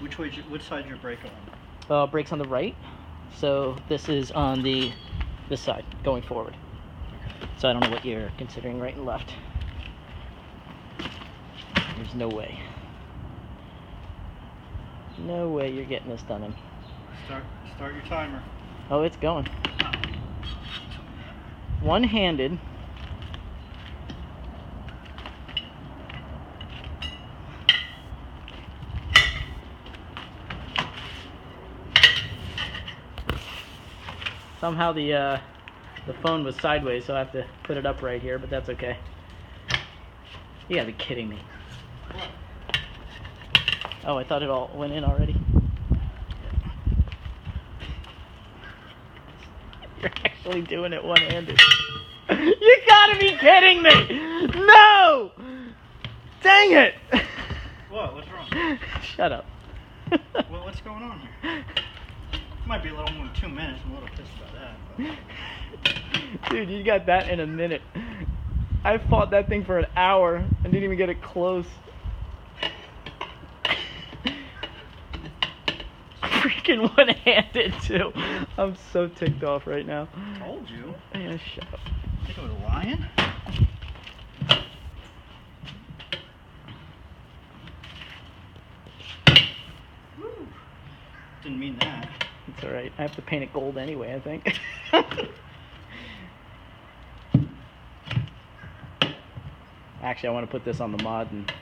Which side's your brake on? Brakes on the right, so this is on this side going forward. So I don't know what you're considering right and left. There's no way. No way you're getting this done in. Start your timer. Oh, it's going. One-handed. Somehow the phone was sideways, so I have to put it up right here, but that's okay. You gotta be kidding me. Oh, I thought it all went in already. You're actually doing it one-handed. You gotta be kidding me! No! Dang it! What? What's wrong? Shut up. Well, what's going on here? Might be a little more than 2 minutes. I'm a little pissed about that. Dude, you got that in a minute. I fought that thing for an hour and didn't even get it close. Freaking one-handed too. I'm so ticked off right now. Told you. Yeah, shut up. Think I was lying? Woo. Didn't mean that. It's alright. I have to paint it gold anyway, I think. Actually, I want to put this on the mod, and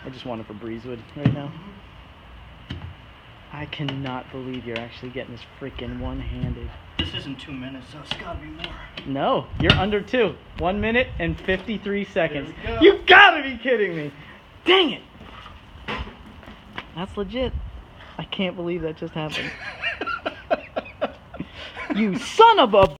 I just want it for Breezewood right now. I cannot believe you're actually getting this freaking one-handed. This isn't 2 minutes, so it's gotta be more. No, you're under 2. 1 minute and 53 seconds. There we go. You gotta be kidding me! Dang it! That's legit. I can't believe that just happened. You son of a...